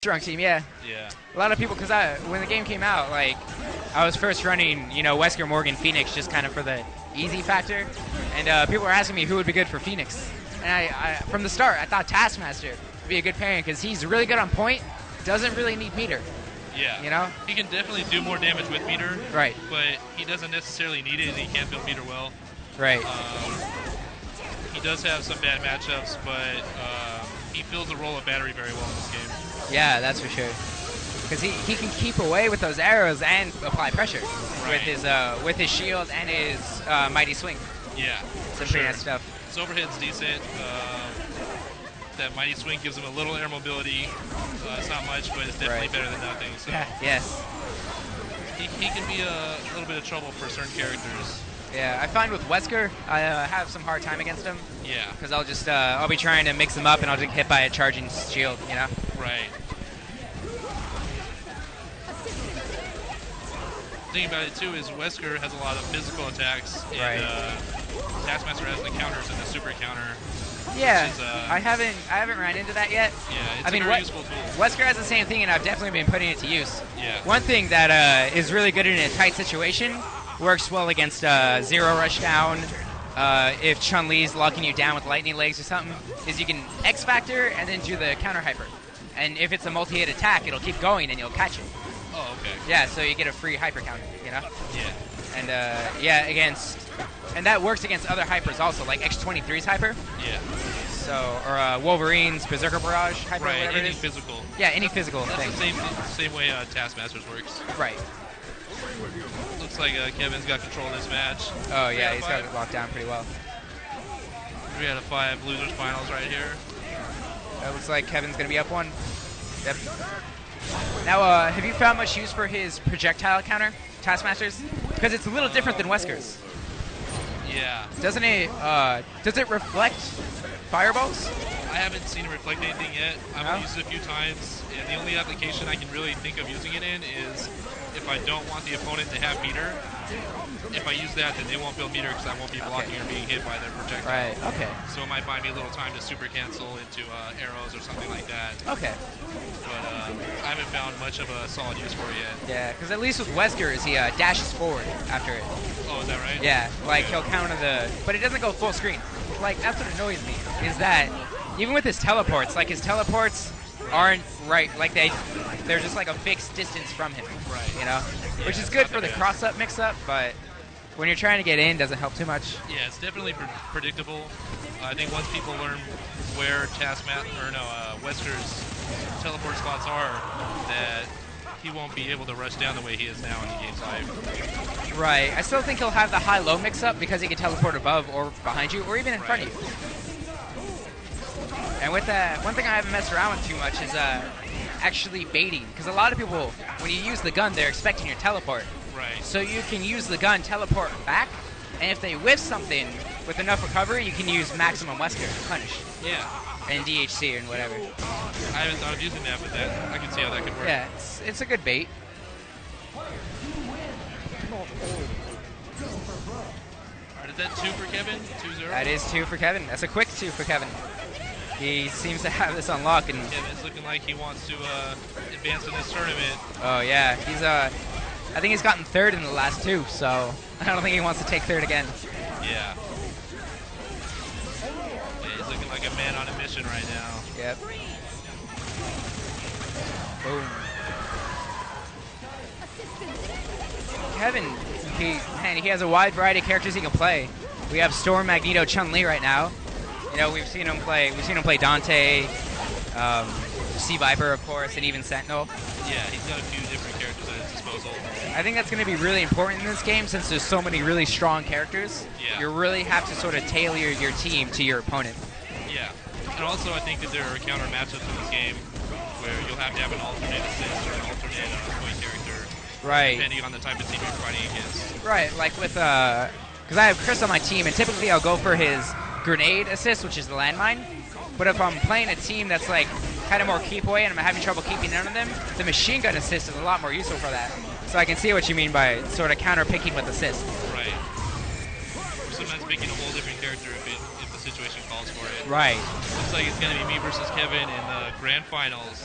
Drunk team, yeah. Yeah. A lot of people, because when the game came out, like, I was first running, you know, Wesker, Morgan, Phoenix, just kind of for the easy factor. And people were asking me who would be good for Phoenix. And I from the start, I thought Taskmaster would be a good pairing because he's really good on point, doesn't really need meter. Yeah. You know? He can definitely do more damage with meter. Right. But he doesn't necessarily need it, and he can't build meter well. Right. He does have some bad matchups, but he fills the role of battery very well in this game. Yeah, that's for sure. Because he can keep away with those arrows and apply pressure with his shield and his mighty swing. Yeah, some pretty nice stuff. His overhead's decent. That mighty swing gives him a little air mobility. It's not much, but it's definitely better than nothing. So yes. He can be a little bit of trouble for certain characters. Yeah, I find with Wesker, I have some hard time against him. Yeah. Because I'll be trying to mix him up, and I'll get hit by a charging shield, you know? Right. The thing about it too is Wesker has a lot of physical attacks, and Taskmaster has the counters and the super counter. Yeah, is, I haven't ran into that yet. Yeah, it's a very useful tool. Wesker has the same thing, and I've definitely been putting it to use. Yeah. One thing that is really good in a tight situation, works well against Zero Rush Down, if Chun-Li's locking you down with lightning legs or something, is you can X Factor and then do the counter hyper. And if it's a multi-hit attack, it'll keep going and you'll catch it. Oh, okay. Yeah, so you get a free hyper counter, you know? Yeah. And and that works against other hypers also, like X23's hyper. Yeah. So, or Wolverine's Berserker Barrage hyper, whatever any it is. physical. Yeah, any physical thing. That's the same way Taskmaster's works. Right. Looks like Kevin's got control of this match. Oh yeah, he's got it locked down pretty well. 3 out of 5 losers finals right here. It looks like Kevin's gonna be up 1. Yep. Now, have you found much use for his projectile counter, Taskmaster's? Because it's a little different than Wesker's. Yeah. Doesn't it? Does it reflect fireballs? I haven't seen it reflect anything yet. I've used it a few times, and the only application I can really think of using it in is if I don't want the opponent to have meter. If I use that, then they won't build meter because I won't be blocking or being hit by their projectile. Right, okay. So it might buy me a little time to super cancel into arrows or something like that. Okay. But I haven't found much of a solid use for it yet. Yeah, because at least with Wesker, he dashes forward after it. Oh, is that right? Yeah, like he'll counter but it doesn't go full screen. Like, that's what annoys me, is that even with his teleports, like his teleports aren't right, like they're just like a fixed distance from him. Right. You know? Yeah, which is good for the cross-up mix-up, but when you're trying to get in, doesn't help too much. Yeah, it's definitely predictable. I think once people learn where Wesker's teleport spots are, that he won't be able to rush down the way he is now when he gains life. Right. I still think he'll have the high-low mix-up because he can teleport above or behind you or even in front of you. And with that, one thing I haven't messed around with too much is actually baiting. Because a lot of people, when you use the gun, they're expecting your teleport. Right. So you can use the gun, teleport back, and if they whiff something with enough recovery, you can use maximum Wesker to punish. Yeah. And DHC and whatever. I haven't thought of using that, but I can see how that could work. Yeah, it's a good bait. Alright, is that 2 for Kevin? 2-0? That is 2 for Kevin. That's a quick 2 for Kevin. He seems to have this on lock. And Kevin's looking like he wants to advance in this tournament. Oh yeah, he's I think he's gotten 3rd in the last 2, so I don't think he wants to take 3rd again. Yeah. He's looking like a man on a mission right now. Yep. Boom. Kevin, he has a wide variety of characters he can play. We have Storm, Magneto, Chun-Li right now. You know, we've seen him play Dante, Sea Viper, of course, and even Sentinel. Yeah, he's got a few different characters at his disposal. I think that's going to be really important in this game since there's so many really strong characters. Yeah. You really have to sort of tailor your team to your opponent. Yeah. And also, I think that there are counter matchups in this game where you'll have to have an alternate assist or an alternate point character. Right. Depending on the type of team you're fighting against. Right, like with, because I have Chris on my team, and typically I'll go for his grenade assist, which is the landmine. But if I'm playing a team that's like kind of more keep away and I'm having trouble keeping none of them, the machine gun assist is a lot more useful for that. So I can see what you mean by sort of counter picking with assist. Right. Sometimes picking a whole different character if the situation calls for it. Right. Looks like it's going to be me versus Kevin in the grand finals.